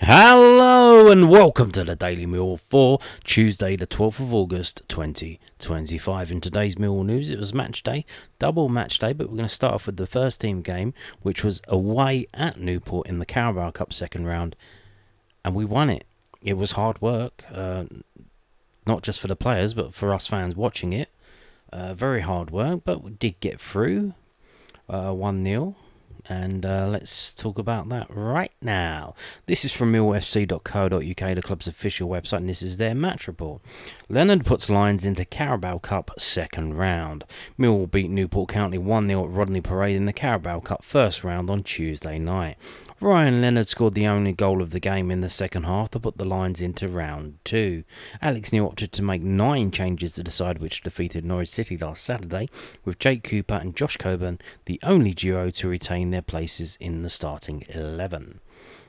Hello and welcome to the Daily Millwall for Tuesday the 12th of August 2025. In today's Millwall news, it was match day, double match day, but we're going to start off with the first team game, which was away at Newport in the Carabao Cup second round, and we won it. It was hard work, not just for the players, but for us fans watching it. Very hard work, but we did get through 1-0. And let's talk about that right now. This is from millwallfc.co.uk, the club's official website, and this is their match report. Leonard puts Lions into Carabao Cup second round. Millwall beat Newport County 1-0 at Rodney Parade in the Carabao Cup first round on Tuesday night. Ryan Leonard scored the only goal of the game in the second half to put the Lions into round 2. Alex Neil opted to make 9 changes to decide which defeated Norwich City last Saturday, with Jake Cooper and Josh Coburn the only duo to retain their places in the starting 11.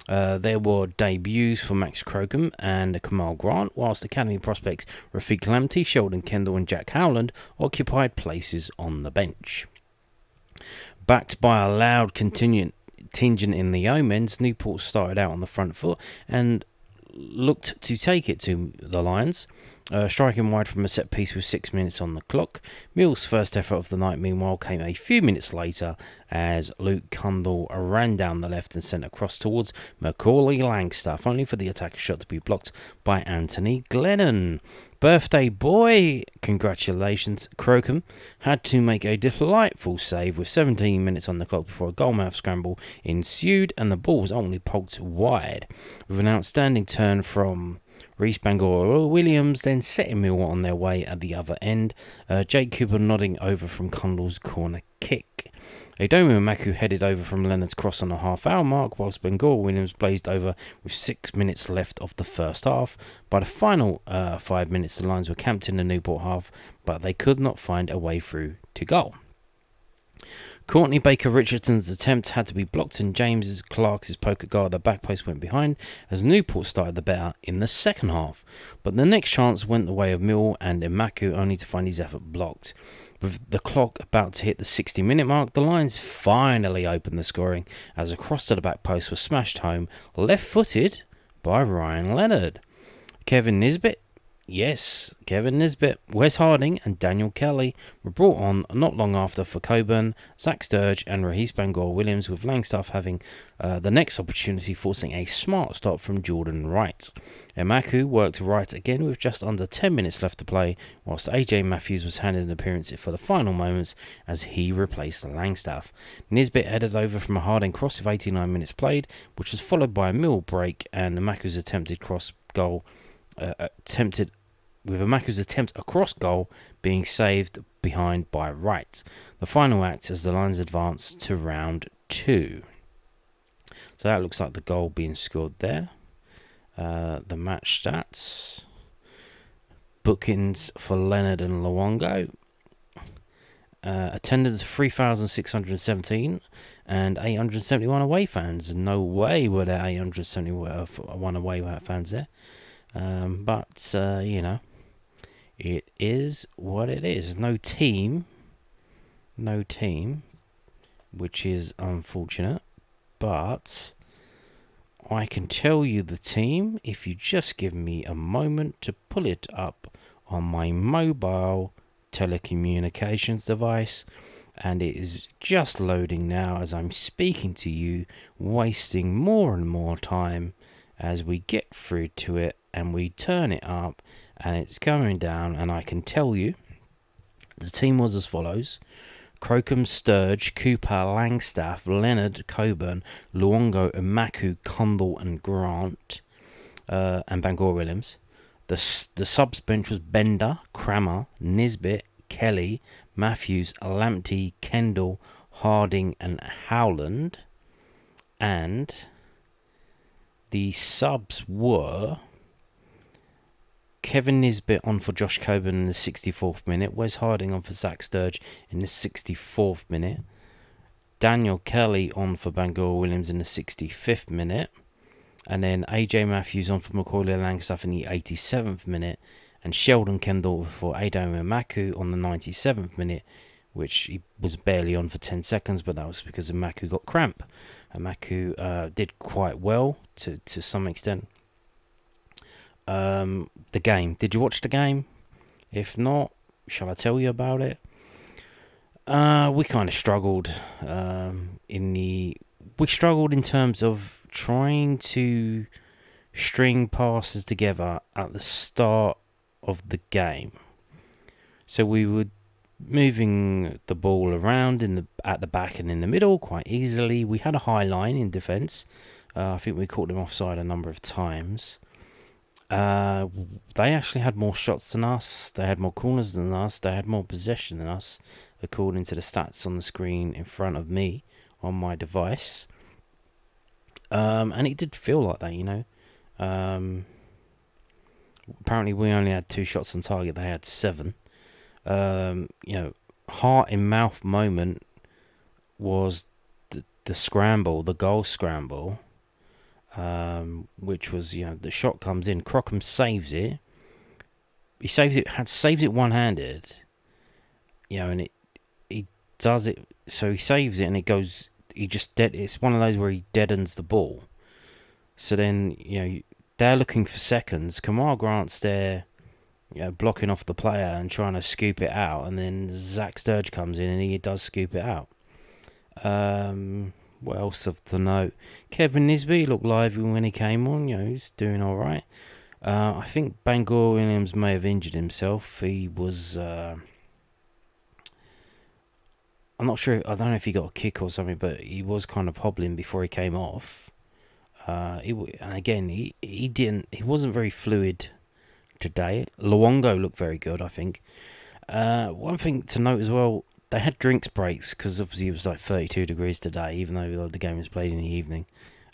There were debuts for Max Crocombe and Kamal Grant, whilst Academy prospects Rafiq Lamptey, Sheldon Kendall and Jack Howland occupied places on the bench. Backed by a loud contingent in the Omens, Newport started out on the front foot and looked to take it to the Lions, striking wide from a set piece with 6 minutes on the clock. Mill's first effort of the night, meanwhile, came a few minutes later as Luke Cundall ran down the left and sent across towards Macaulay Langstaff, only for the attacker's shot to be blocked by Anthony Glennon. Birthday boy, congratulations. Crocombe had to make a delightful save with 17 minutes on the clock before a goalmouth scramble ensued and the ball was only poked wide. With an outstanding turn from Reece Bangor Williams, then setting Millwall on their way at the other end. Jake Cooper nodding over from Cundall's corner kick. Aidomo Emakhu headed over from Leonard's cross on the half-hour mark, whilst Bangor Williams blazed over with 6 minutes left of the first half. By the final 5 minutes, the Lions were camped in the Newport half, but they could not find a way through to goal. Courtney Baker-Richardson's attempt had to be blocked and James Clark's poke at goal at the back post went behind as Newport started the better in the second half. But the next chance went the way of Millwall and Emakhu, only to find his effort blocked. With the clock about to hit the 60-minute mark, the Lions finally opened the scoring as a cross to the back post was smashed home, left-footed by Ryan Leonard. Kevin Nisbet, Wes Harding and Daniel Kelly were brought on not long after for Coburn, Zach Sturge and Rahees Bangor Williams, with Langstaff having the next opportunity, forcing a smart stop from Jordan Wright. Emakhu worked right again with just under 10 minutes left to play, whilst AJ Matthews was handed an appearance for the final moments as he replaced Langstaff. Nisbet headed over from a Harding cross with 89 minutes played, which was followed by a Mill break and Emakhu's attempted cross goal with Emakhu's attempt across goal being saved behind by Wright. The final act as the Lions advance to round 2. So that looks like the goal being scored there. The match stats. Bookings for Leonard and Luongo. Attendance 3,617 and 871 away fans. No way were there 871 away fans there. But it is what it is. No team, which is unfortunate. But I can tell you the team if you just give me a moment to pull it up on my mobile telecommunications device. And it is just loading now as I'm speaking to you, wasting more and more time as we get through to it and we turn it up and it's going down. And I can tell you the team was as follows: Crocombe, Sturge, Cooper, Langstaff, Leonard, Coburn, Luongo, Emakhu, Cundall and Grant, and Bangor Williams. The subs bench was Bender, Crammer, Nisbet, Kelly, Matthews, Lamptey, Kendall, Harding and Howland. And the subs were Kevin Nisbet on for Josh Coburn in the 64th minute, Wes Harding on for Zach Sturge in the 64th minute, Daniel Kelly on for Bangor Williams in the 65th minute, and then AJ Matthews on for Macaulay Langstaff in the 87th minute, and Sheldon Kendall for Aidomo Emakhu on the 97th minute, which he was barely on for 10 seconds, but that was because Emakhu got cramp. Emakhu did quite well to some extent. The game. Did you watch the game? If not, shall I tell you about it? We kind of struggled we struggled in terms of trying to string passes together at the start of the game. So we were moving the ball around at the back and in the middle quite easily. We had a high line in defence. I think we caught them offside a number of times. They actually had more shots than us. They had more corners than us. They had more possession than us, according to the stats on the screen in front of me on my device. And it did feel like that, you know. Apparently we only had 2 shots on target. They had 7. You know, heart in mouth moment was the scramble, the goal scramble. Which was, you know, the shot comes in, Crockham saves it. He saves it one-handed, you know, and he does it. So he saves it, and it goes. It's one of those where he deadens the ball. So then, you know, they're looking for seconds. Kamar Grant's there, you know, blocking off the player and trying to scoop it out, and then Zach Sturge comes in and he does scoop it out. What else of the note? Kevin Nisbet looked lively when he came on. You know, he's doing all right. I think Bangor Williams may have injured himself. He was. I'm not sure. I don't know if he got a kick or something, but he was kind of hobbling before he came off. And again, he didn't. He wasn't very fluid today. Luongo looked very good, I think. One thing to note as well. They had drinks breaks because obviously it was like 32 degrees today, even though the game was played in the evening,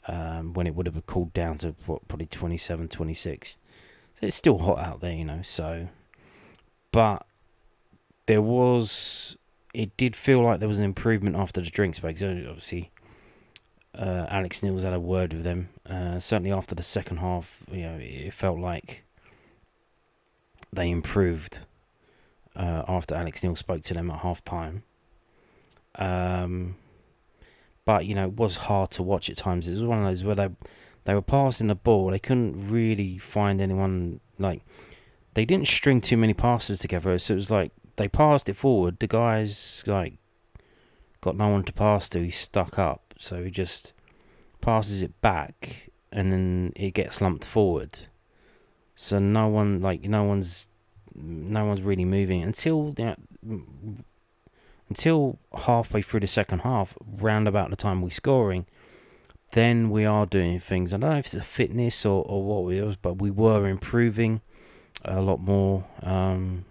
when it would have cooled down to probably 27, 26. So it's still hot out there, you know. So, but it did feel like there was an improvement after the drinks break. So obviously, Alex Neil's had a word with them. Certainly after the second half, you know, it felt like they improved. After Alex Neil spoke to them at half time. But, you know, it was hard to watch at times. It was one of those where they were passing the ball. They couldn't really find anyone. Like, they didn't string too many passes together. So it was like they passed it forward. The guy's like got no one to pass to. He's stuck up. So he just passes it back and then it gets lumped forward. So no one's really moving until halfway through the second half, round about the time we're scoring. Then we are doing things. I don't know if it's a fitness or what it was, but we were improving a lot more in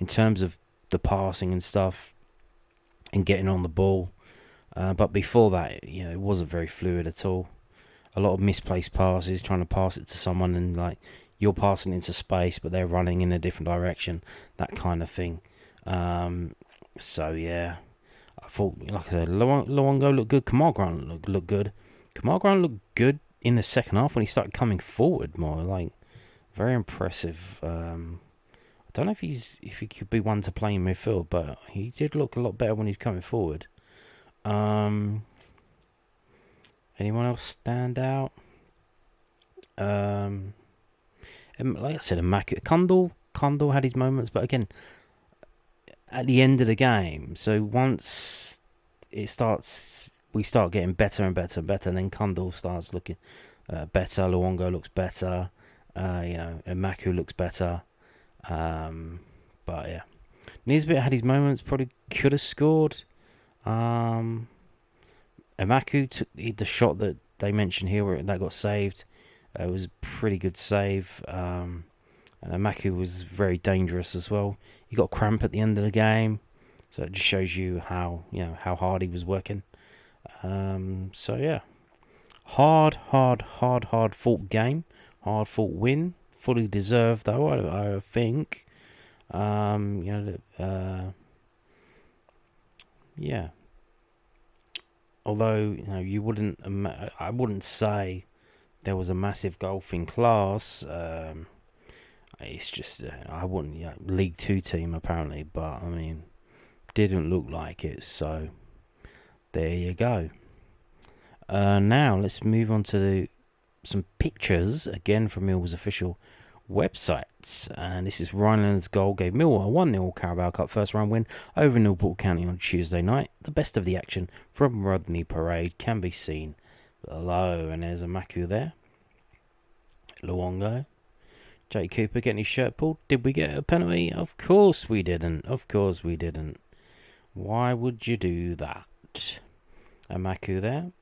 terms of the passing and stuff and getting on the ball. But before that, you know, it wasn't very fluid at all. A lot of misplaced passes, trying to pass it to someone and like you're passing into space, but they're running in a different direction, that kind of thing. So yeah, I thought, like I said, Luongo looked good. Kamar Grant looked good. Kamar Grant looked good in the second half when he started coming forward more. Like, very impressive. I don't know if he could be one to play in midfield, but he did look a lot better when he was coming forward. Anyone else stand out? Like I said, Emakhu, Kundal had his moments, but again, at the end of the game, so once we start getting better and better and better, and then Kundal starts looking better, Luongo looks better, you know, Emakhu looks better, but yeah, Nisbet had his moments, probably could have scored. Emakhu took the shot that they mentioned here, where that got saved. It was a pretty good save. And Emakhu was very dangerous as well. He got cramp at the end of the game, so it just shows you how hard he was working. So yeah, hard fought game, hard fought win, fully deserved though. I think. Yeah. Although I wouldn't say there was a massive golfing class. It's just I wouldn't League Two team apparently, but I mean didn't look like it. So there you go. Now let's move on to some pictures again from Millwall's official websites. And this is Ryan Leonard's goal gave Millwall a 1-0 Carabao Cup first round win over Newport County on Tuesday night. The best of the action from Rodney Parade can be seen below. And there's Emakhu there. Luongo. Jake Cooper getting his shirt pulled. Did we get a penalty? Of course we didn't. Of course we didn't. Why would you do that? Emakhu there.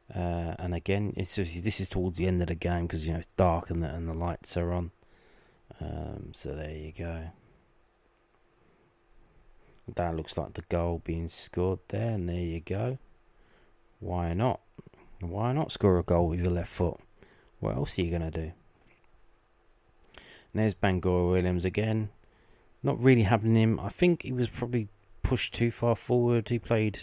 And again, this is towards the end of the game because it's dark and the lights are on. So there you go. That looks like the goal being scored there, and there you go. Why not? Why not score a goal with your left foot? What else are you gonna do? And there's Bangor Williams again. Not really having him. I think he was probably pushed too far forward. He played.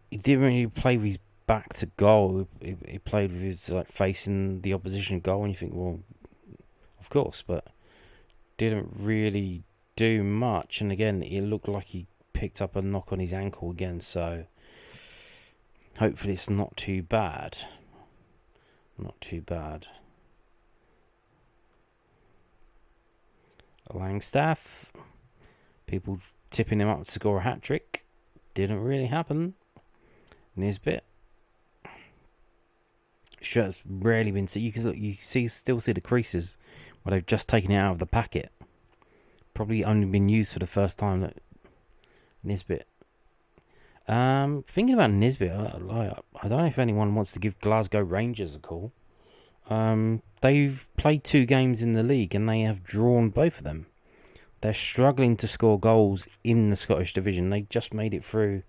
He didn't really play with his back to goal. He played with his facing the opposition goal, and you think, well, of course, but didn't really do much. And again, it looked like he picked up a knock on his ankle again. So hopefully, it's not too bad. Not too bad. Langstaff, people tipping him up to score a hat trick. Didn't really happen. Nisbet. Shirt's rarely been seen. Still see the creases where they've just taken it out of the packet. Probably only been used for the first time. That Nisbet. Thinking about Nisbet, I don't know if anyone wants to give Glasgow Rangers a call. They've played 2 games in the league and they have drawn both of them. They're struggling to score goals in the Scottish Division. They just made it through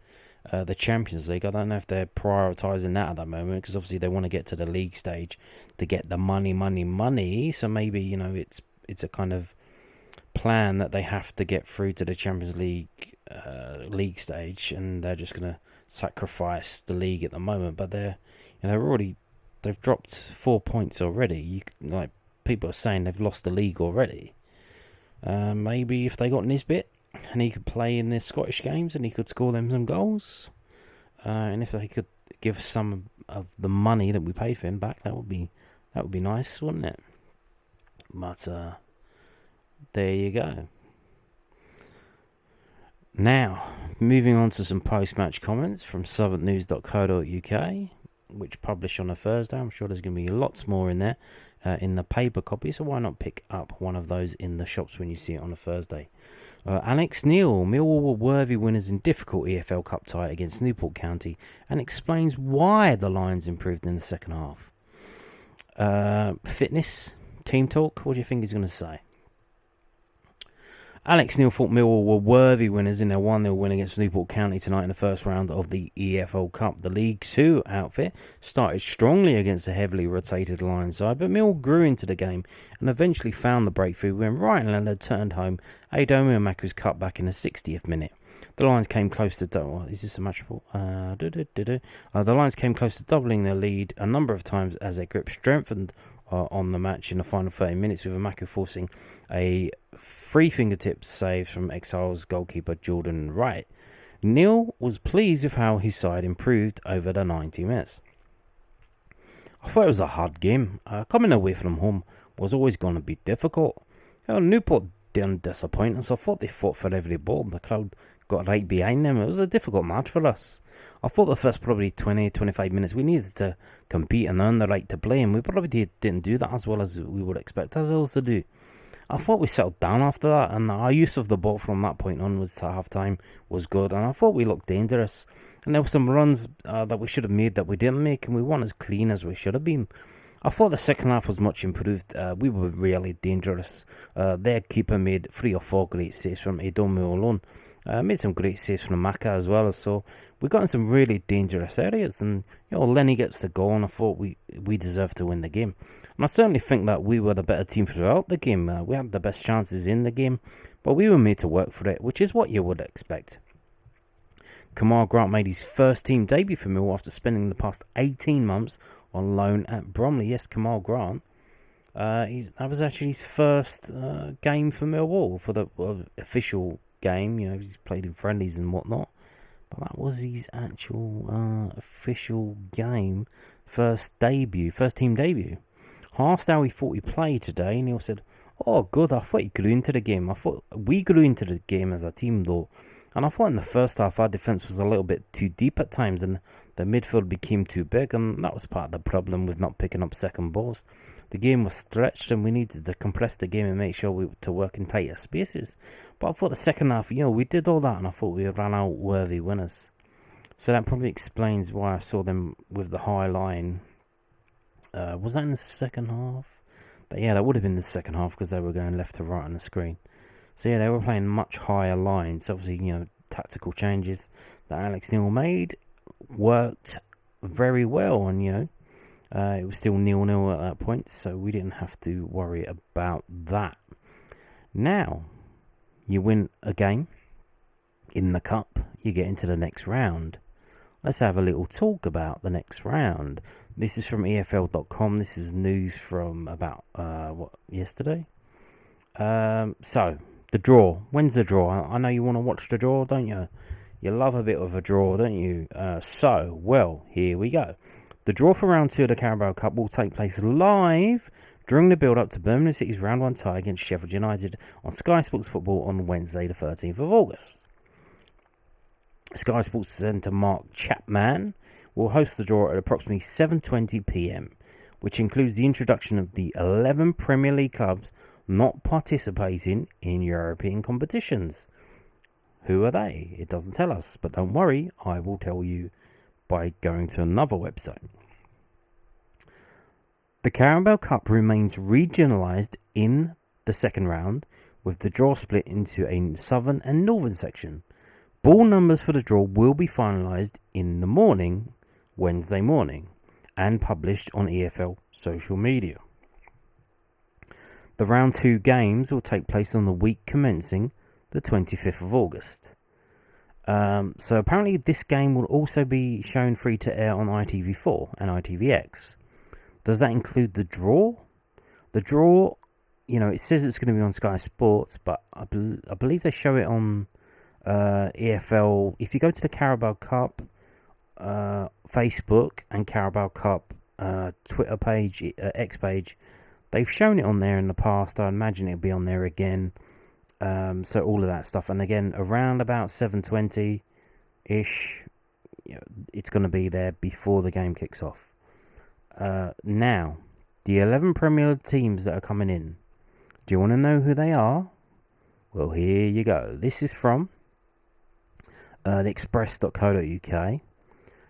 the Champions League. I don't know if they're prioritising that at the moment because obviously they want to get to the league stage to get the money. So maybe it's a kind of plan that they have to get through to the Champions League league stage, and they're just going to sacrifice the league at the moment. But they've dropped 4 points already. People are saying they've lost the league already. Maybe if they got Nisbet and he could play in the Scottish games and he could score them some goals, and if they could give us some of the money that we paid for him back, that would be nice, wouldn't it? But there you go. Now, moving on to some post-match comments from southwarknews.co.uk, which publish on a Thursday. I'm sure there's going to be lots more in there in the paper copy, so why not pick up one of those in the shops when you see it on a Thursday. Alex Neil, Millwall were worthy winners in difficult EFL Cup tie against Newport County, and explains why the Lions improved in the second half. Fitness, team talk, what do you think he's going to say? Alex Neil thought Millwall were worthy winners in their 1-0 win against Newport County tonight in the first round of the EFL Cup. The League 2 outfit started strongly against a heavily rotated Lions side, but Millwall grew into the game and eventually found the breakthrough when Ryan Leonard turned home Aidomo Emakhu's cutback in the 60th minute. The Lions came close to is this a match ball? The Lions came close to doubling their lead a number of times as their grip strengthened on the match in the final 30 minutes, with Emakhu forcing a 3 fingertips save from Exiles goalkeeper Jordan Wright. Neil was pleased with how his side improved over the 90 minutes. I thought it was a hard game. Coming away from home was always going to be difficult. Newport didn't disappoint us. I thought they fought for every ball. The crowd got right behind them. It was a difficult match for us. I thought the first probably 20-25 minutes we needed to compete and earn the right to play, and we probably didn't do that as well as we would expect ourselves to do. I thought we settled down after that, and our use of the ball from that point onwards at half time was good, and I thought we looked dangerous. And there were some runs that we should have made that we didn't make, and we weren't as clean as we should have been. I thought the second half was much improved. We were really dangerous. Their keeper made 3 or 4 great saves from Aidomo alone. Made some great saves from Maka as well, so we got in some really dangerous areas, and Lenny gets the goal, and I thought we deserved to win the game. And I certainly think that we were the better team throughout the game. We had the best chances in the game, but we were made to work for it, which is what you would expect. Kamal Grant made his first team debut for Millwall after spending the past 18 months on loan at Bromley. Yes, Kamal Grant. That was actually his first game for Millwall, for the official game. You know, he's played in friendlies and whatnot. But that was his actual official game, first team debut. Asked how he thought he played today, and Neil said, "Oh, good. I thought he grew into the game. I thought we grew into the game as a team, though. And I thought in the first half our defence was a little bit too deep at times, and the midfield became too big, and that was part of the problem with not picking up second balls. The game was stretched, and we needed to compress the game and make sure we to work in tighter spaces. But I thought the second half, we did all that, and I thought we ran out worthy winners. So that probably explains why I saw them with the high line. Was that in the second half? Yeah, that would have been the second half because they were going left to right on the screen. So yeah, they were playing much higher lines. Obviously, tactical changes that Alex Neil made worked very well, and it was still 0-0 at that point, so we didn't have to worry about that. Now, you win a game in the cup, you get into the next round. Let's have a little talk about the next round. This is from EFL.com. This is news from about yesterday. So the draw. When's the draw? I know you want to watch the draw, don't you? You love a bit of a draw, don't you? Well, here we go. The draw for round 2 of the Carabao Cup will take place live during the build-up to Birmingham City's round 1 tie against Sheffield United on Sky Sports Football on Wednesday the 13th of August. Sky Sports presenter Mark Chapman will host the draw at approximately 7:20 p.m, which includes the introduction of the 11 Premier League clubs not participating in European competitions. Who are they? It doesn't tell us, but don't worry, I will tell you by going to another website. The Carabao Cup remains regionalised in the second round, with the draw split into a southern and northern section. Ball numbers for the draw will be finalised in the morning, Wednesday morning, and published on EFL social media. The round 2 games will take place on the week commencing the 25th of August. So apparently this game will also be shown free to air on ITV4 and ITVX. Does that include the draw? The draw, it says it's going to be on Sky Sports, but I believe they show it on EFL. If you go to the Carabao Cup Facebook and Carabao Cup Twitter page, X page, they've shown it on there in the past. I imagine it'll be on there again. So all of that stuff, and again around about 7:20-ish, it's going to be there before the game kicks off. Now, the 11 Premier League teams that are coming in. Do you want to know who they are? Well, here you go. This is from theexpress.co.uk.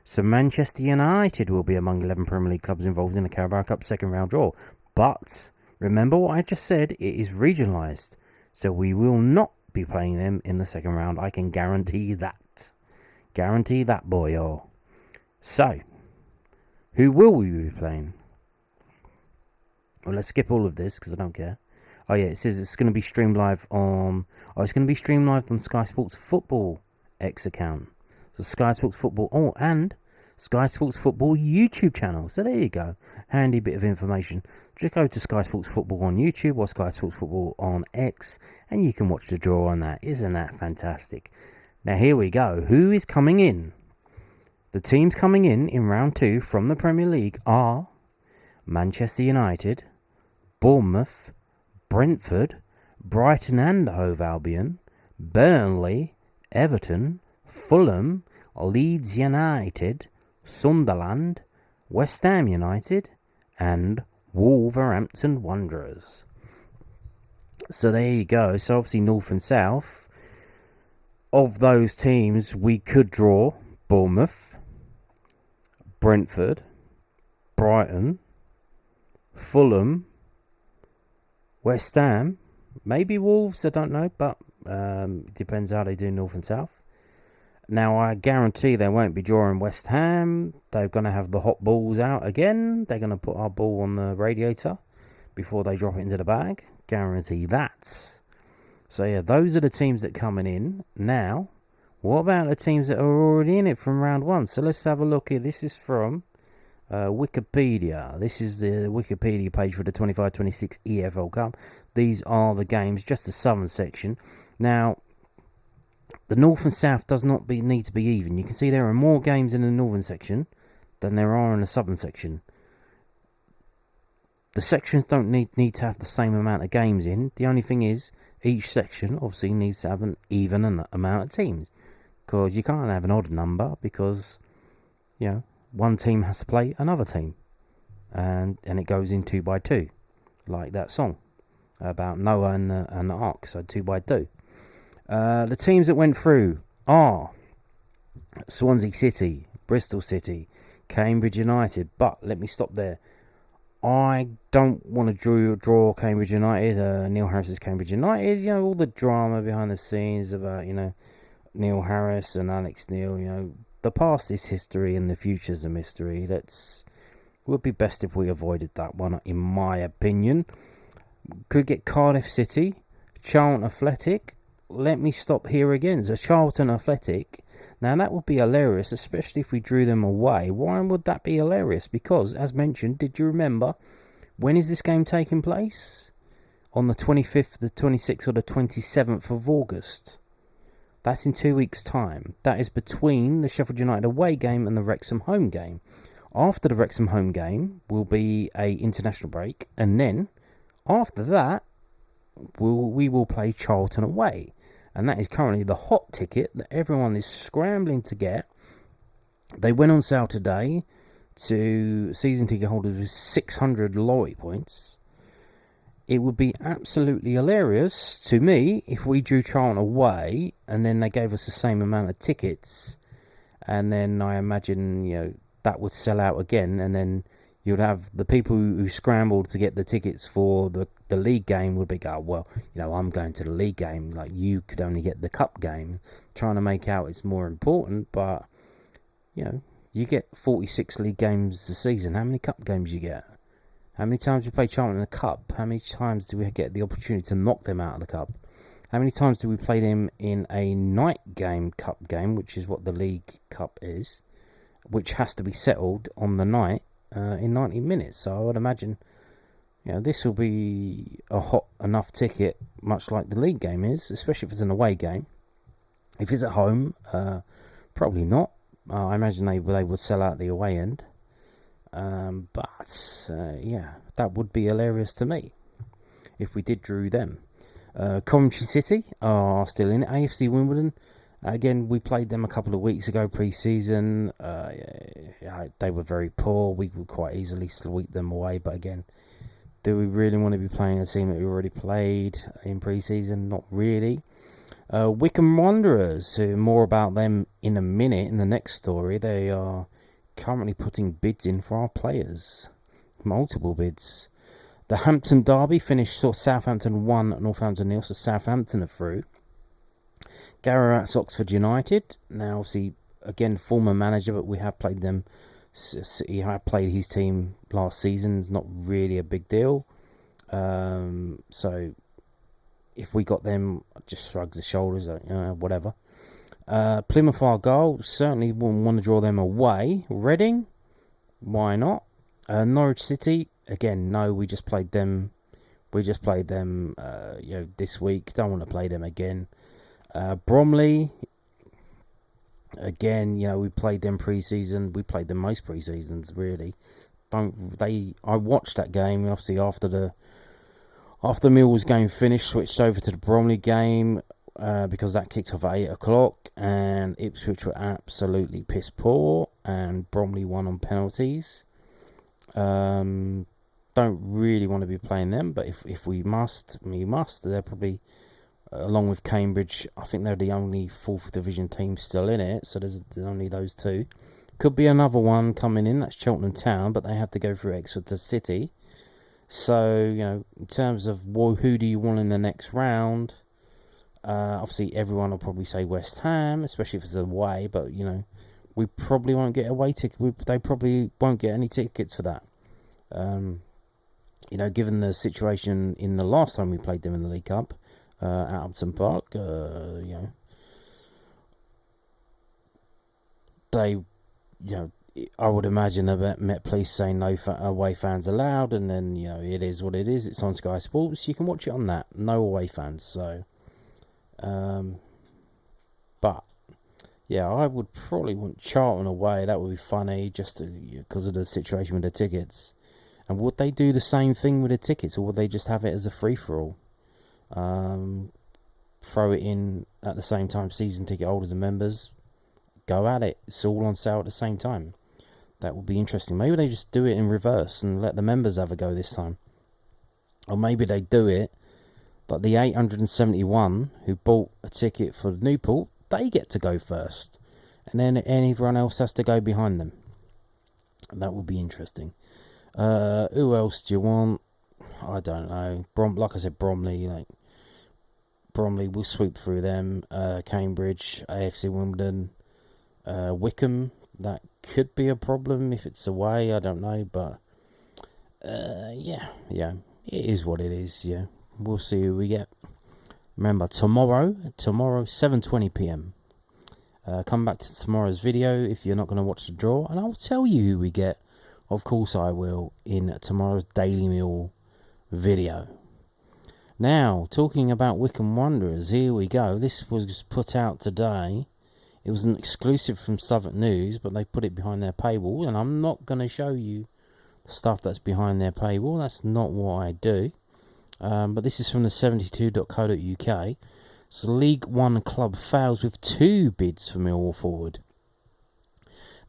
So Manchester United will be among 11 Premier League clubs involved in the Carabao Cup second round draw. But remember what I just said, it is regionalised. So we will not be playing them in the second round. I can guarantee that. Guarantee that, boy. So, who will we be playing? Well, let's skip all of this because I don't care. Oh yeah, it says it's going to be streamed live on... it's going to be streamed live on Sky Sports Football X account. So Sky Sports Football... and Sky Sports Football YouTube channel. So there you go. Handy bit of information. Just go to Sky Sports Football on YouTube or Sky Sports Football on X, and you can watch the draw on that. Isn't that fantastic? Now here we go. Who is coming in? The teams coming in round 2 from the Premier League are Manchester United, Bournemouth, Brentford, Brighton and Hove Albion, Burnley, Everton, Fulham, Leeds United, Sunderland, West Ham United, and Wolverhampton Wanderers. So there you go. So obviously north and south. Of those teams, we could draw Bournemouth, Brentford, Brighton, Fulham, West Ham, maybe Wolves, I don't know, but it depends how they do north and south. Now, I guarantee they won't be drawing West Ham. They're going to have the hot balls out again. They're going to put our ball on the radiator before they drop it into the bag. Guarantee that. So, yeah, those are the teams that are coming in. Now, what about the teams that are already in it from round 1? So, let's have a look here. This is from Wikipedia. This is the Wikipedia page for the 25-26 EFL Cup. These are the games, just the southern section. Now, the north and south does not need to be even. You can see there are more games in the northern section than there are in the southern section. The sections don't need to have the same amount of games in. The only thing is, each section obviously needs to have an even amount of teams. Because you can't have an odd number because, one team has to play another team. And it goes in 2 by 2. Like that song about Noah and the Ark. So 2 by 2. The teams that went through are Swansea City, Bristol City, Cambridge United. But let me stop there. I don't want to draw Cambridge United. Neil Harris's Cambridge United. All the drama behind the scenes about, Neil Harris and Alex Neil. The past is history and the future's a mystery. Would be best if we avoided that one, in my opinion. Could get Cardiff City, Charlton Athletic. Let me stop here again. So Charlton Athletic. Now that would be hilarious, especially if we drew them away. Why would that be hilarious? Because, as mentioned, did you remember, when is this game taking place? On the 25th, the 26th or the 27th of August. That's in 2 weeks' time. That is between the Sheffield United away game and the Wrexham home game. After the Wrexham home game will be a international break. And then, after that, we will play Charlton away. And that is currently the hot ticket that everyone is scrambling to get. They went on sale today to season ticket holders with 600 loyalty points. It would be absolutely hilarious to me if we drew Charlton away and then they gave us the same amount of tickets. And then I imagine, that would sell out again. And then you'd have the people who scrambled to get the tickets for the league game would be, I'm going to the league game. Like, you could only get the cup game. Trying to make out it's more important. But, you get 46 league games a season. How many cup games you get? How many times do we play Charlton in the cup? How many times do we get the opportunity to knock them out of the cup? How many times do we play them in a night game cup game, which is what the league cup is, which has to be settled on the night in 90 minutes? So I would imagine, this will be a hot enough ticket, much like the league game is, especially if it's an away game. If it's at home, probably not. I imagine they would sell out the away end. That would be hilarious to me if we did drew them. Coventry City are still in it. AFC Wimbledon, again, we played them a couple of weeks ago pre-season. They were very poor. We would quite easily sweep them away. But again, do we really want to be playing a team that we already played in pre-season? Not really. Wycombe Wanderers, more about them in a minute in the next story. They are currently putting bids in for our players. Multiple bids. The Hampton Derby finished Southampton 1, Northampton 0, so Southampton are through. Garrett Oxford United, now obviously, again, former manager, but we have played them. He had played his team last season. It's not really a big deal. So if we got them, just shrugs the shoulders, whatever. Plymouth Argyle, certainly wouldn't want to draw them away. Reading, why not? Norwich City, again, no, we just played them. This week. Don't want to play them again. Bromley, again, we played them pre-season. We played them most pre-seasons, really. I watched that game, obviously, after Millwall's game finished, switched over to the Bromley game. Because that kicked off at 8 o'clock, and Ipswich were absolutely piss poor, and Bromley won on penalties. Don't really want to be playing them, but if we must, we must. They're probably, along with Cambridge, I think they're the only 4th division team still in it, so there's only those two. Could be another one coming in, that's Cheltenham Town, but they have to go through Exeter City. So, in terms of who do you want in the next round, obviously everyone will probably say West Ham, especially if it's away, but we probably won't get away ticket. They probably won't get any tickets for that. Given the situation in the last time we played them in the League Cup at Upton Park, they, I would imagine about Met Police saying no away fans allowed, and then it is what it is. It's on Sky Sports. You can watch it on that. No away fans. So, but yeah, I would probably want Charlton away. That would be funny, just because of the situation with the tickets. And would they do the same thing with the tickets, or would they just have it as a free for all? Throw it in at the same time, season ticket holders and members. Go at it. It's all on sale at the same time. That would be interesting. Maybe they just do it in reverse and let the members have a go this time. Or maybe they do it like the 871 who bought a ticket for Newport, they get to go first. And then everyone else has to go behind them. And that would be interesting. Who else do you want? I don't know. Like I said, Bromley. Bromley will sweep through them. Cambridge, AFC Wimbledon, Wycombe. That could be a problem if it's away. I don't know, but yeah, it is what it is. Yeah, we'll see who we get. Remember, tomorrow, 7:20 p.m. Come back to tomorrow's video if you're not going to watch the draw, and I'll tell you who we get. Of course, I will in tomorrow's Daily Meal video. Now, talking about Wycombe Wanderers, here we go. This was put out today. It was an exclusive from Southern News, but they put it behind their paywall, and I'm not going to show you stuff that's behind their paywall. That's not what I do. But this is from the 72.co.uk. So League One club fails with 2 bids for Millwall forward.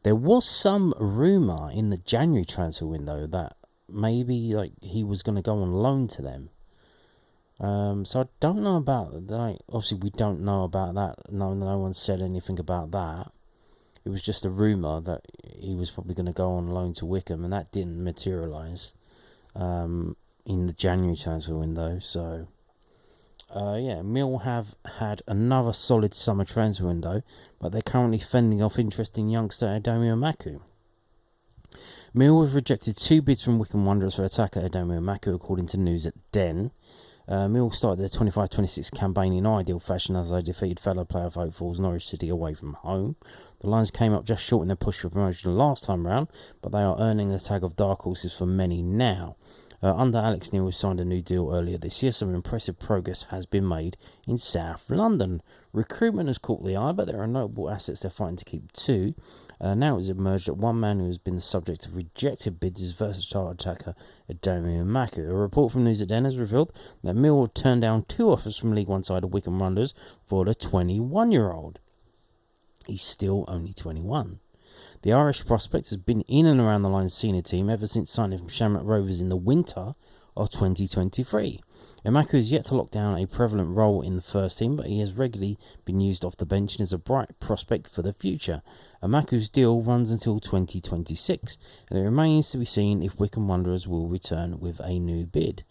There was some rumour in the January transfer window that maybe he was going to go on loan to them. So I don't know about that. Obviously, we don't know about that. No one said anything about that. It was just a rumour that he was probably going to go on loan to Wycombe, and that didn't materialise in the January transfer window. So, Mill have had another solid summer transfer window, but they're currently fending off interesting youngster Aidomo Emakhu. Mill have rejected 2 bids from Wycombe Wanderers for attacker Aidomo Emakhu, according to news at Den. Mill started their 25-26 campaign in ideal fashion as they defeated fellow playoff hopefuls Norwich City away from home. The Lions came up just short in their push for promotion last time round, but they are earning the tag of dark horses for many now. Under Alex Neil, who signed a new deal earlier this year, some impressive progress has been made in South London. Recruitment has caught the eye, but there are notable assets they're fighting to keep too. Now it's emerged that one man who has been the subject of rejected bids is versatile attacker Aidomo Emakhu. A report from News at Den has revealed that Mill turned down 2 offers from League One side of Wycombe Wanderers for the 21-year-old. He's still only 21. The Irish prospect has been in and around the Lions senior team ever since signing from Shamrock Rovers in the winter of 2023. Emakhu has yet to lock down a prevalent role in the first team, but he has regularly been used off the bench and is a bright prospect for the future. Emakhu's deal runs until 2026, and it remains to be seen if Wycombe Wanderers will return with a new bid.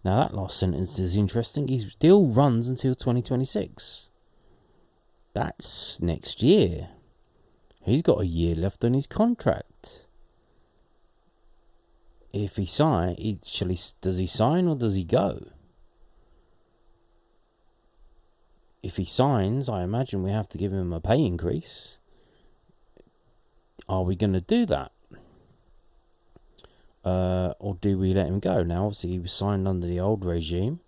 Now that last sentence is interesting. His deal runs until 2026. That's next year. He's got a year left on his contract. If he does he sign or does he go? If he signs, I imagine we have to give him a pay increase. Are we going to do that? Or do we let him go? Now, obviously, he was signed under the old regime.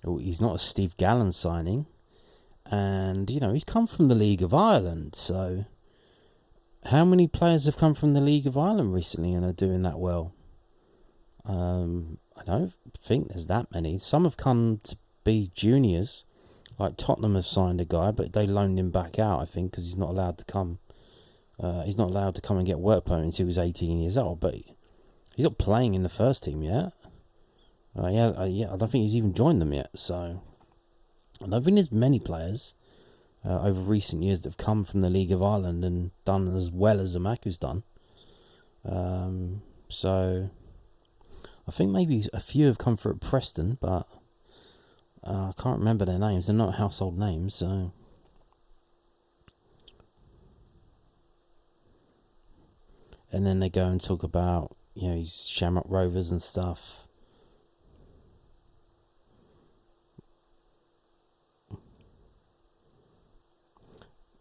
He's not a Steve Gallen signing. And, he's come from the League of Ireland. So, how many players have come from the League of Ireland recently and are doing that well? I don't think there's that many. Some have come to be juniors. Like Tottenham have signed a guy, but they loaned him back out, I think, because he's not allowed to come. He's not allowed to come and get work permit until he's 18 years old. But he's not playing in the first team yet. I don't think he's even joined them yet. So I don't think there's many players over recent years that have come from the League of Ireland and done as well as Emakhu's done. So I think maybe a few have come through at Preston, but I can't remember their names. They're not household names, so. And then they go and talk about, his Shamrock Rovers and stuff.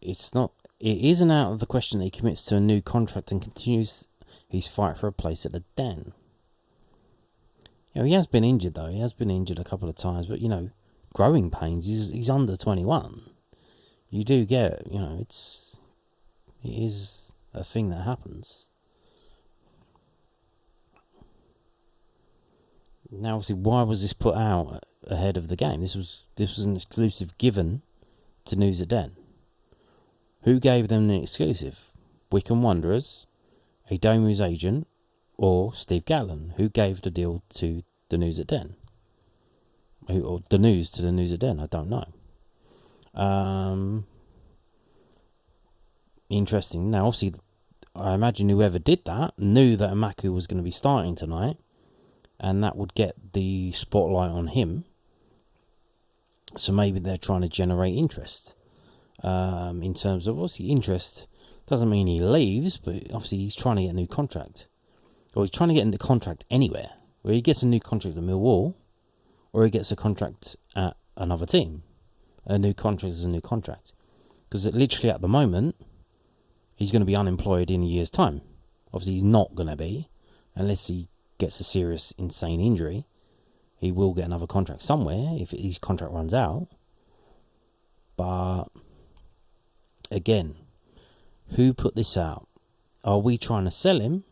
It's not it isn't out of the question that he commits to a new contract and continues his fight for a place at the Den. He has been injured, though. He has been injured a couple of times, but, growing pains. He's under 21. You do get, it is a thing that happens. Now, obviously, why was this put out ahead of the game? This was an exclusive given to News at Den. Who gave them the exclusive? Wycombe Wanderers, Aidomo's agent, or Steve Gatlin? Who gave the deal to the News at Den? Or the news to the News at Den? I don't know. Interesting. Now, obviously, I imagine whoever did that knew that Emakhu was going to be starting tonight, and that would get the spotlight on him. So maybe they're trying to generate interest. In terms of, obviously, interest doesn't mean he leaves, but obviously he's trying to get a new contract. Or he's trying to get into contract anywhere. Where he gets a new contract at Millwall, or he gets a contract at another team. A new contract is a new contract. Because literally at the moment, he's going to be unemployed in a year's time. Obviously he's not going to be, unless he gets a serious, insane injury. He will get another contract somewhere if his contract runs out. But again, who put this out? Are we trying to sell him?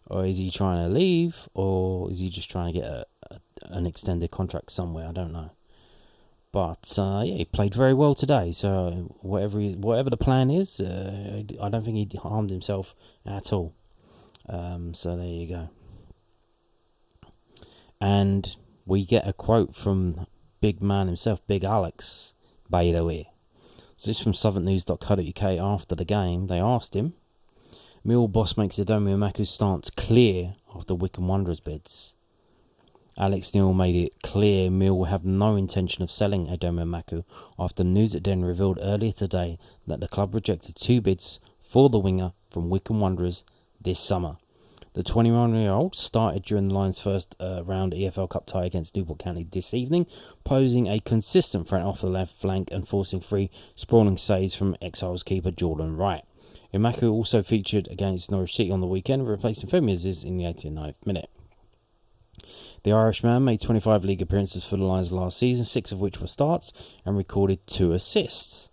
Or is he trying to leave? Or is he just trying to get an extended contract somewhere? I don't know. But he played very well today. So whatever the plan is, I don't think he harmed himself at all. So there you go. And we get a quote from big man himself, Big Alex, by the way. So this is from southernnews.co.uk after the game. They asked him, Millwall boss makes Aidomo Emakhu's stance clear after Wycombe Wanderers bids. Alex Neil made it clear Millwall have no intention of selling Aidomo Emakhu after News at Den revealed earlier today that the club rejected 2 bids for the winger from Wycombe Wanderers this summer. The 21-year-old started during the Lions' first round EFL Cup tie against Newport County this evening, posing a consistent threat off the left flank and forcing 3 sprawling saves from Exiles keeper Jordan Wright. Emakhu also featured against Norwich City on the weekend, replacing Femi Aziz in the 89th minute. The Irishman made 25 league appearances for the Lions last season, 6 of which were starts, and recorded 2 assists.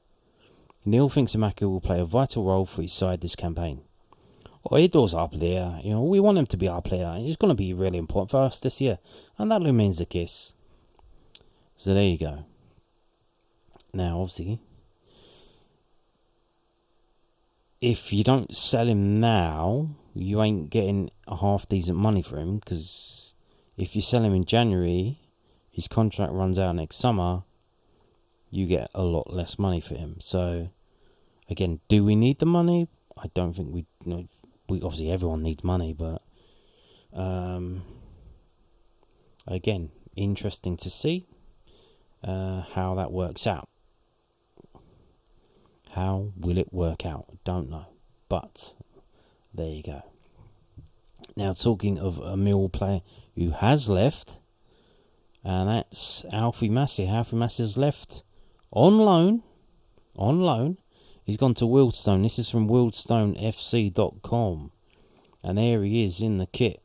Neil thinks Emakhu will play a vital role for his side this campaign. Aido's our player, we want him to be our player. He's going to be really important for us this year, and that remains the case. So there you go. Now, obviously, if you don't sell him now, you ain't getting a half-decent money for him, because if you sell him in January, his contract runs out next summer, you get a lot less money for him. So, again, do we need the money? I don't think we obviously everyone needs money, but again, interesting to see how that works out. How will it work out? Don't know. But there you go. Now, talking of a Millwall player who has left, and that's Alfie Massey. Alfie Massey has left on loan. He's gone to Wealdstone. This is from WealdstoneFC.com. And there he is in the kit.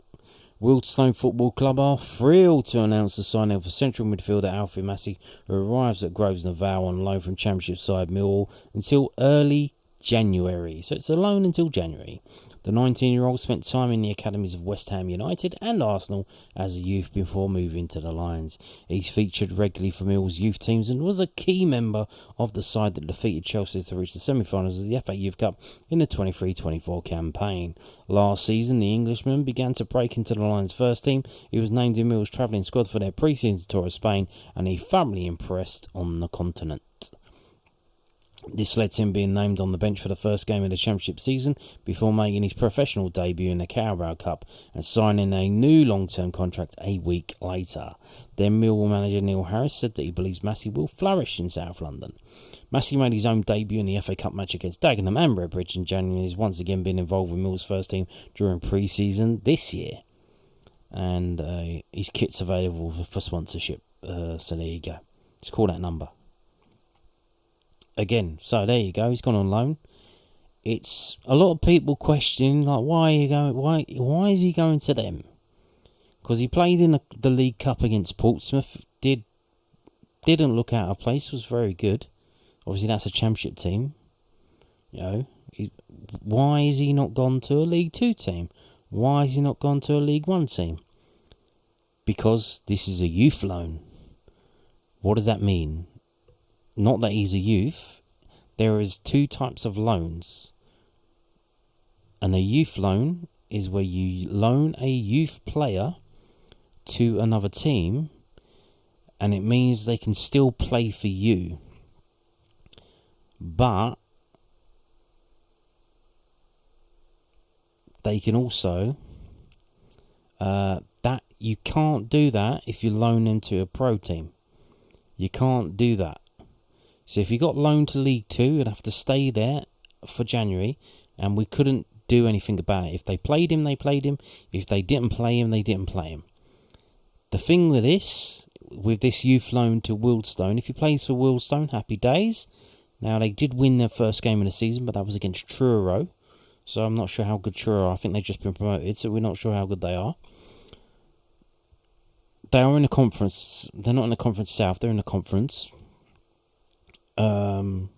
Wealdstone Football Club are thrilled to announce the signing of a central midfielder Alfie Massey, who arrives at Grosvenor Vale on loan from Championship side Millwall until early January. So it's a loan until January. The 19-year-old spent time in the academies of West Ham United and Arsenal as a youth before moving to the Lions. He's featured regularly for Millwall's youth teams and was a key member of the side that defeated Chelsea to reach the semi-finals of the FA Youth Cup in the 23-24 campaign. Last season, the Englishman began to break into the Lions' first team. He was named in Millwall's travelling squad for their pre-season tour of Spain, and he thoroughly impressed on the continent. This led to him being named on the bench for the first game of the Championship season before making his professional debut in the Carabao Cup and signing a new long-term contract a week later. Then Millwall manager Neil Harris said that he believes Massey will flourish in South London. Massey made his own debut in the FA Cup match against Dagenham and Redbridge in January and has once again been involved with Millwall's first team during pre-season this year. And his kit's available for sponsorship, so there you go. Just call that number. Again, so there you go. He's gone on loan. it's a lot of people questioning, like, why are you going? Why is he going to them? Because he played in the League Cup against Portsmouth. Didn't look out of place. Was very good. Obviously, that's a Championship team. Why is he not gone to a League 2 team? Why is he not gone to a League 1 team? Because this is a youth loan. What does that mean? Not that he's a youth. There is two types of loans. And a youth loan is where you loan a youth player to another team, and it means they can still play for you. But they can also... that you can't do that if you loan them to a pro team. You can't do that. So if you got loaned to League 2, you'd have to stay there for January, and we couldn't do anything about it. If they played him, they played him. If they didn't play him, they didn't play him. The thing with this youth loan to Wealdstone, if he plays for Wealdstone, happy days. Now, they did win their first game of the season, but that was against Truro. So I'm not sure how good Truro are. I think they've just been promoted, so we're not sure how good they are. They are in the conference. They're not in the Conference South. They're in the conference. Again,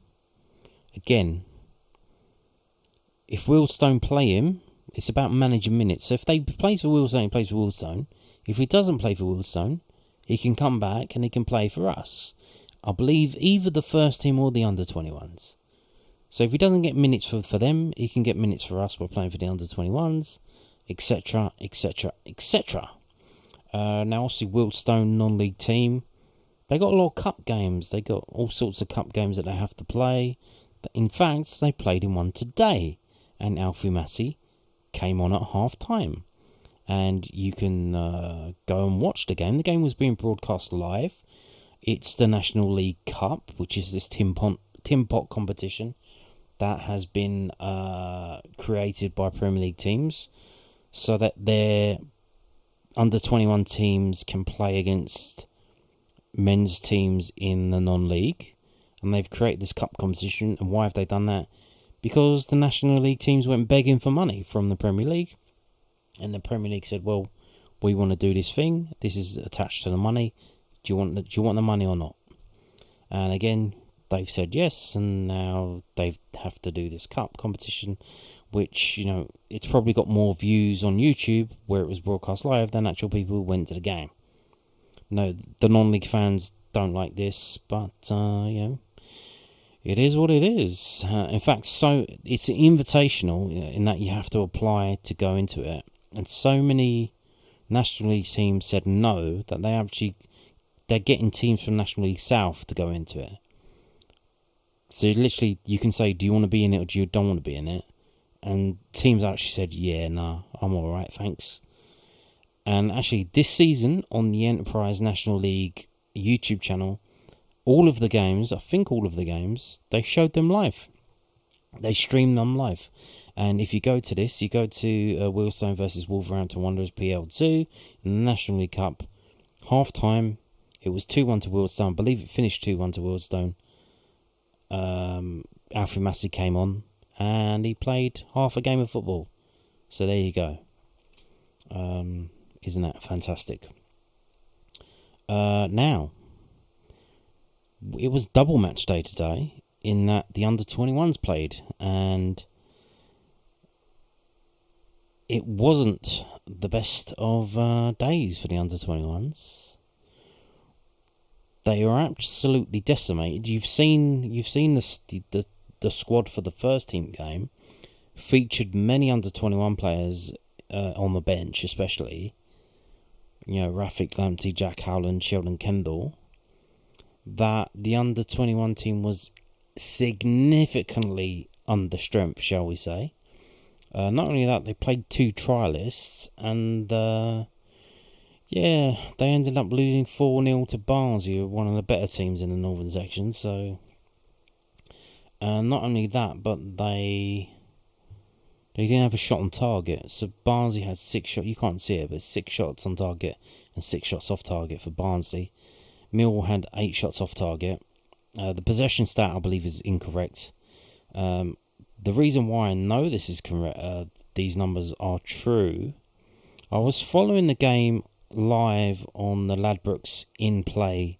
if Wealdstone play him, it's about managing minutes. So if they plays for Wealdstone, he plays for Wealdstone. If he doesn't play for Wealdstone, he can come back and he can play for us. I believe either the first team or the under-21s. So if he doesn't get minutes for them, he can get minutes for us by playing for the under-21s, etc., etc., etc. Now, obviously, Wealdstone, non-league team, they got a lot of cup games. They got all sorts of cup games that they have to play. In fact, they played in one today, and Alfie Massey came on at half-time. And you can go and watch the game. The game was being broadcast live. It's the National League Cup, which is this tin pot competition that has been created by Premier League teams so that their under-21 teams can play against men's teams in the non-league. And they've created this cup competition. And why have they done that? Because the National League teams went begging for money from the Premier League. And the Premier League said, well, we want to do this thing. This is attached to the money. Do you want the money or not? And again, they've said yes. And now they have to do this cup competition, which, it's probably got more views on YouTube where it was broadcast live than actual people who went to the game. No, the non-league fans don't like this, but, it is what it is. In fact, so it's invitational in that you have to apply to go into it. And so many National League teams said no, that they're getting teams from National League South to go into it. So literally, you can say, do you want to be in it or do you don't want to be in it? And teams actually said, yeah, nah, I'm alright, thanks. And actually, this season on the Enterprise National League YouTube channel, all of the games, they showed them live. They streamed them live. And if you go to this, you go to Wealdstone versus Wycombe Wanderers PL2 in the National League Cup. Half-time, it was 2-1 to Wealdstone. I believe it finished 2-1 to Wealdstone. Alfie Massey came on and he played half a game of football. So there you go. Isn't that fantastic? Now, it was double match day today in that the under-21s played, and it wasn't the best of days for the under-21s. They were absolutely decimated. You've seen the squad for the first team game featured many under-21 players on the bench, especially Rafik Lamptey, Jack Howland, Sheldon Kendall. That the under-21 team was significantly under strength, shall we say. Not only that, they played two trialists, and they ended up losing 4-0 to Barnsley, one of the better teams in the northern section. So, not only that, but they didn't have a shot on target. So Barnsley had 6 shots. You can't see it, but 6 shots on target and 6 shots off target for Barnsley. Millwall had 8 shots off target. The possession stat, I believe, is incorrect. The reason why I know this is correct, these numbers are true, I was following the game live on the Ladbrokes in play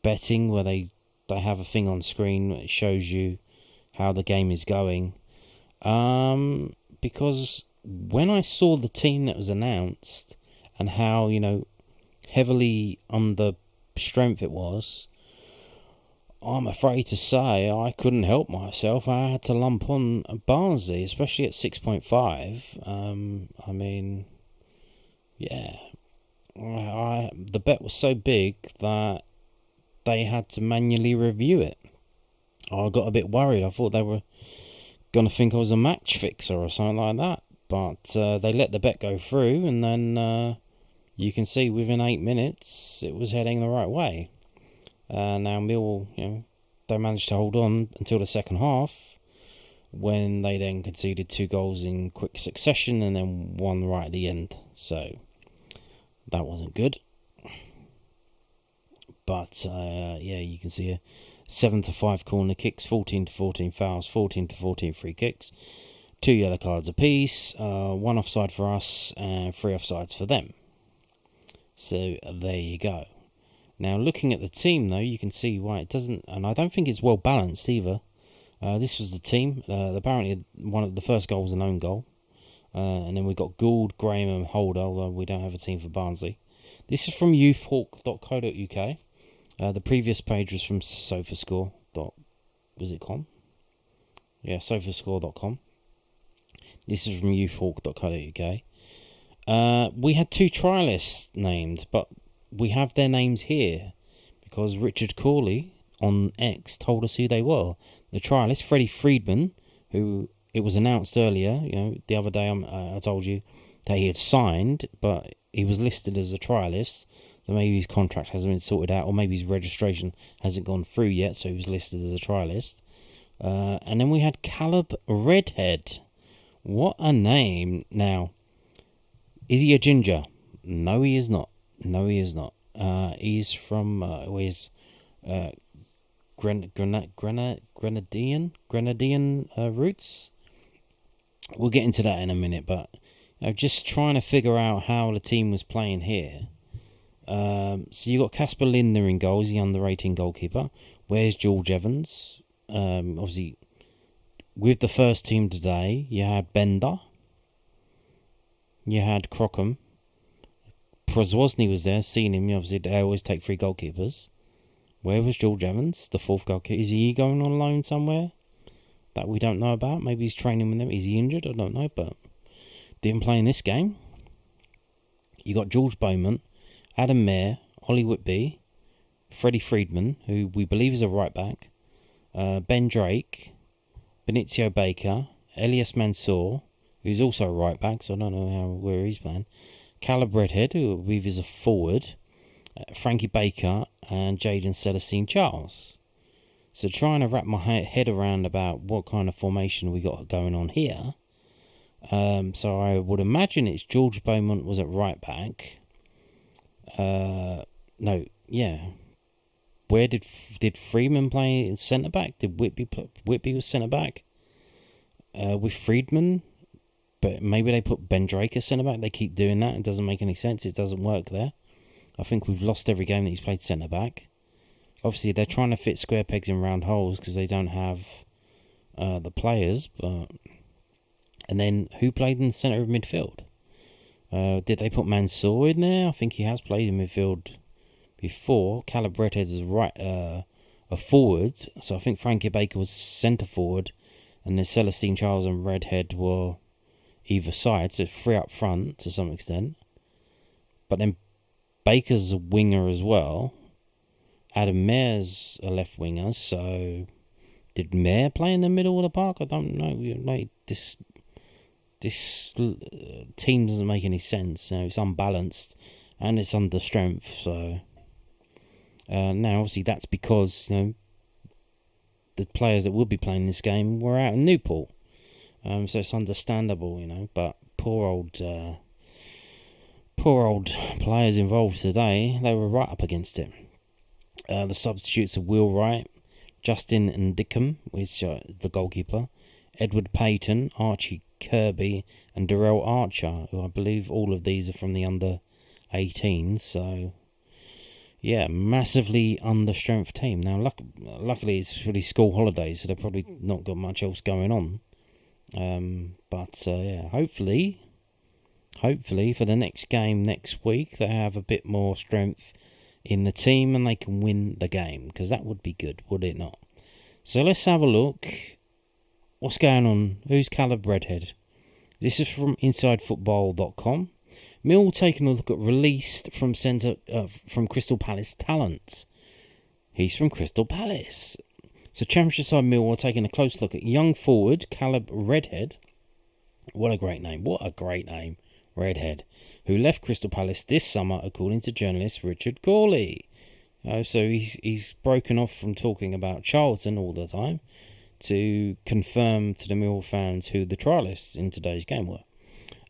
betting, where they have a thing on screen that shows you how the game is going. Because when I saw the team that was announced and how, heavily under strength it was, I'm afraid to say I couldn't help myself. I had to lump on Barnsley, especially at 6.5. I mean, yeah, the bet was so big that they had to manually review it. I got a bit worried. I thought they were going to think I was a match fixer or something like that. But they let the bet go through, and then you can see within 8 minutes it was heading the right way. Now Millwall, they managed to hold on until the second half, when they then conceded 2 goals in quick succession and then one right at the end. So that wasn't good. But you can see here 7-5 corner kicks, 14-14 fouls, 14-14 free kicks, 2 yellow cards apiece, 1 offside for us and 3 offsides for them. So there you go. Now, looking at the team, though, you can see why it doesn't, and I don't think it's well balanced either. This was the team. Apparently, one of the first goal was an own goal. And then we've got Gould, Graham, and Holder, although we don't have a team for Barnsley. This is from youthhawk.co.uk. The previous page was from sofascore.com. Yeah, sofascore.com. This is from youthhawk.co.uk. We had 2 trialists named, but we have their names here because Richard Corley on X told us who they were. The trialist, Freddie Freedman, who it was announced earlier, the other day I told you that he had signed, but he was listed as a trialist, so maybe his contract hasn't been sorted out, or maybe his registration hasn't gone through yet, so he was listed as a trialist. And then we had Caleb Redhead. What a name. Now, is he a ginger? No, he is not. He's from Grenadian roots. We'll get into that in a minute, but just trying to figure out how the team was playing here. So you got Casper Linder in goal, he's the under-18 goalkeeper. Where's George Evans? Obviously, with the first team today, you had Bender, you had Crockham. Prozwozny was there, seen him. Obviously, they always take 3 goalkeepers. Where was George Evans, the 4th goalkeeper? Is he going on loan somewhere that we don't know about? Maybe he's training with them. Is he injured? I don't know, but didn't play in this game. You got George Bowman, Adam Mayer, Ollie Whitby, Freddie Freedman, who we believe is a right back, Ben Drake, Benicio Baker, Elias Mansour, who's also a right back, so I don't know where he's playing, Caleb Redhead, who I believe is a forward, Frankie Baker, and Jaden Celestine Charles. So trying to wrap my head around about what kind of formation we got going on here. So I would imagine it's George Beaumont was at right back. Where did Freeman play in centre back? Did Whitby was centre back? With Freedman? But maybe they put Ben Drake as centre back. They keep doing that. It doesn't make any sense. It doesn't work there. I think we've lost every game that he's played centre back. Obviously, they're trying to fit square pegs in round holes because they don't have the players. And then who played in the centre of midfield? Did they put Mansour in there? I think he has played in midfield before. Caleb Redhead is a forward. So I think Frankie Baker was centre forward, and then Celestine Charles and Redhead were either side, so 3 up front to some extent. But then Baker's a winger as well. Adam Mayer's a left winger, so did Mayer play in the middle of the park? I don't know. This team doesn't make any sense. It's unbalanced and it's under strength. So now, obviously, that's because the players that would be playing this game were out in Newport. So it's understandable, But poor old players involved today. They were right up against it. The substitutes are Will Wright, Justin Ndickham, which the goalkeeper, Edward Payton, Archie Kirby, and Darrell Archer, who I believe all of these are from the under-18s. So, yeah, massively under-strength team. Now, luckily, it's really school holidays, so they've probably not got much else going on. Yeah, hopefully for the next game next week, they have a bit more strength in the team and they can win the game, because that would be good, would it not? So let's have a look. What's going on? Who's Caleb Redhead? This is from InsideFootball.com. Mill taking a look at released from Crystal Palace talent. He's from Crystal Palace. So Championship side Mill are taking a close look at young forward Caleb Redhead. What a great name, Redhead, who left Crystal Palace this summer, according to journalist Richard Gawley. So he's broken off from talking about Charlton all the time to confirm to the Millwall fans who the trialists in today's game were.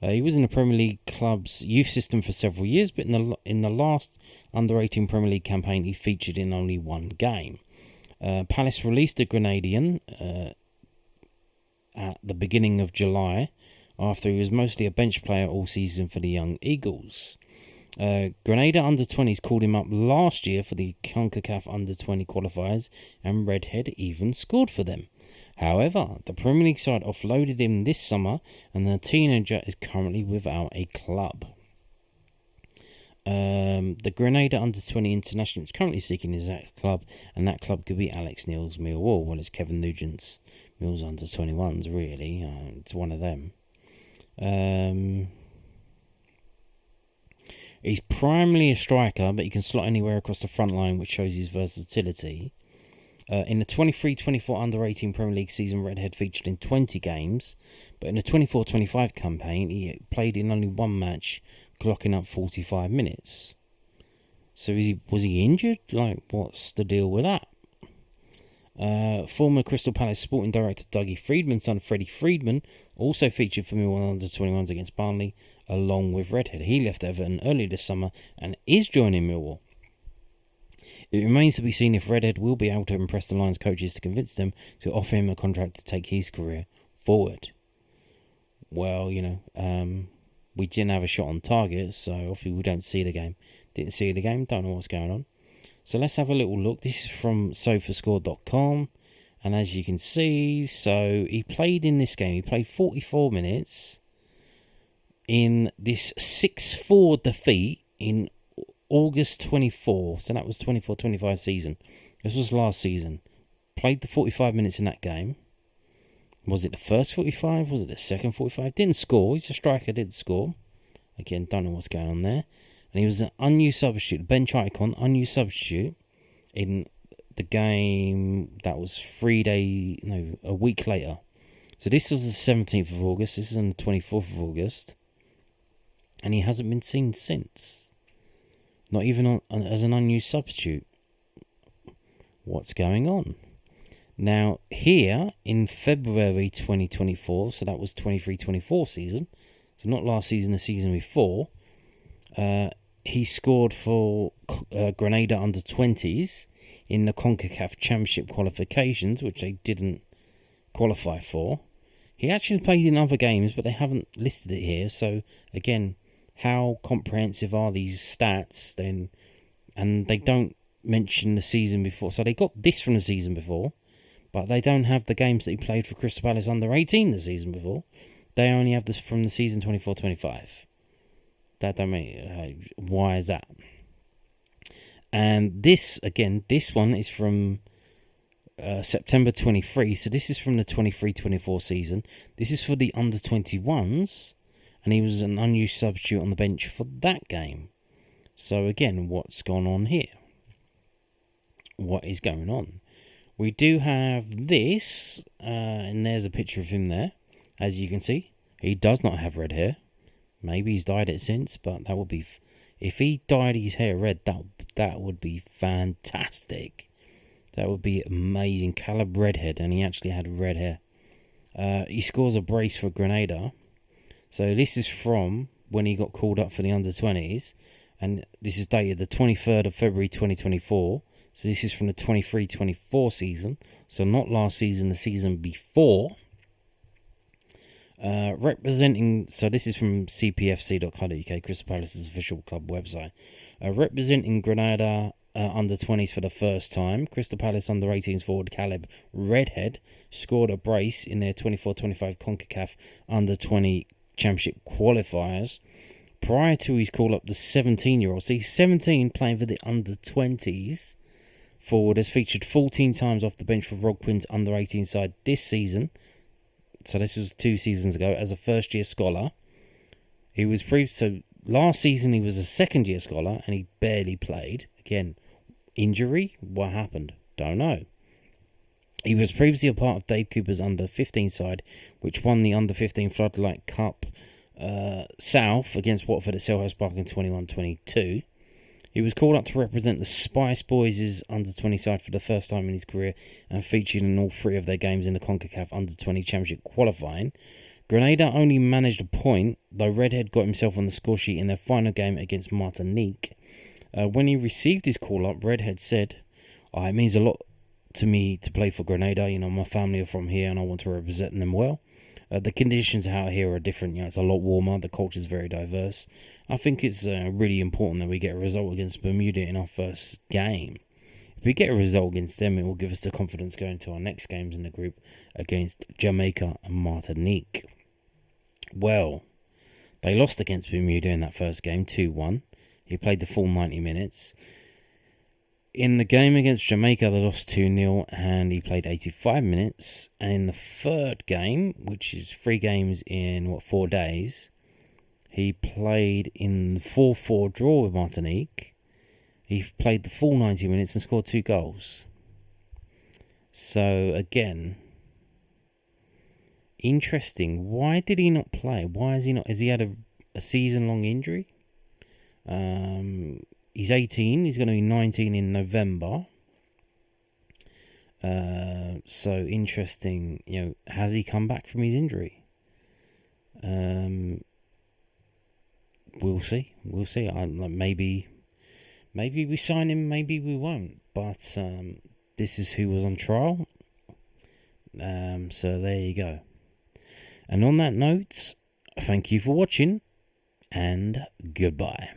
He was in the Premier League club's youth system for several years, but in the last under-18 Premier League campaign, he featured in only one game. Palace released a Grenadian at the beginning of July, after he was mostly a bench player all season for the Young Eagles. Grenada under-20s called him up last year for the CONCACAF under-20 qualifiers, and Redhead even scored for them. However, the Premier League side offloaded him this summer, and the teenager is currently without a club. The Grenada under-20 international is currently seeking his club, and that club could be Alex Neil's Millwall. Well, it's Kevin Nugent's Mill's under-21s, really. It's one of them. He's primarily a striker, but he can slot anywhere across the front line, which shows his versatility. In the 23-24 under-18 Premier League season, Redhead featured in 20 games, but in the 24-25 campaign, he played in only one match, clocking up 45 minutes. So was he injured? What's the deal with that? Former Crystal Palace sporting director Dougie Freedman's son Freddie Freedman also featured for Millwall under-21s against Barnsley, along with Redhead. He left Everton earlier this summer and is joining Millwall. It remains to be seen if Redhead will be able to impress the Lions coaches to convince them to offer him a contract to take his career forward. Well, we didn't have a shot on target, so obviously we don't see the game. Didn't see the game, don't know what's going on. So let's have a little look. This is from SofaScore.com, and as you can see, so he played in this game. He played 44 minutes in this 6-4 defeat in August 24, so that was 24-25 season. This was last season. Played the 45 minutes in that game. Was it the first 45? Was it the second 45? Didn't score. He's a striker, didn't score. Again, don't know what's going on there. And he was an unused substitute, bench icon, unused substitute in the game that was a week later. So this was the 17th of August. This is on the 24th of August. And he hasn't been seen since. Not even as an unused substitute. What's going on? Now, here in February 2024, so that was 23-24 season, so not last season, the season before, he scored for Grenada under-20s in the CONCACAF Championship qualifications, which they didn't qualify for. He actually played in other games, but they haven't listed it here, so again, how comprehensive are these stats then? And they don't mention the season before. So they got this from the season before, but they don't have the games that he played for Crystal Palace under-18 the season before. They only have this from the season 24-25. That don't make... why is that? And this one is from September 23. So this is from the 23-24 season. This is for the under-21s. And he was an unused substitute on the bench for that game. So again, what's gone on here? What is going on? We do have this, and there's a picture of him there. As you can see, he does not have red hair. Maybe he's dyed it since, but that would be... if he dyed his hair red, that would be fantastic. That would be amazing. Caleb Redhead, and he actually had red hair. He scores a brace for Grenada. So this is from when he got called up for the under-20s. And this is dated the 23rd of February 2024. So this is from the 23-24 season. So not last season, the season before. Representing, so this is from cpfc.co.uk, Crystal Palace's official club website. Representing Grenada under 20s for the first time, Crystal Palace under 18s forward Caleb Redhead scored a brace in their 24-25 CONCACAF under 20 championship qualifiers. Prior to his call up, the 17-year-old, so he's 17 playing for the under 20s forward, has featured 14 times off the bench for Rod Quinn's under 18 side this season. So this was 2 seasons ago as a first-year scholar. He was so last season he was a second-year scholar and he barely played. Again, injury? What happened? Don't know. He was previously a part of Dave Cooper's under 15 side, which won the under 15 Floodlight Cup South against Watford at Selhurst Park in 21-22. He was called up to represent the Spice Boys' under-20 side for the first time in his career and featured in all 3 of their games in the CONCACAF under-20 championship qualifying. Grenada only managed a point, though Redhead got himself on the score sheet in their final game against Martinique. When he received his call-up, Redhead said, it means a lot to me to play for Grenada. My family are from here and I want to represent them well. The conditions out here are different. It's a lot warmer. The culture is very diverse. I think it's really important that we get a result against Bermuda in our first game. If we get a result against them, it will give us the confidence going to our next games in the group against Jamaica and Martinique. Well, they lost against Bermuda in that first game, 2-1. He played the full 90 minutes. In the game against Jamaica, they lost 2-0 and he played 85 minutes. And in the third game, which is 3 games in, 4 days, he played in the 4-4 draw with Martinique. He played the full 90 minutes and scored 2 goals. So, again, interesting. Why did he not play? Why is he not? Has he had a season-long injury? He's 18. He's going to be 19 in November. So interesting. Has he come back from his injury? We'll see. Maybe we sign him. Maybe we won't. But this is who was on trial. So there you go. And on that note, thank you for watching, and goodbye.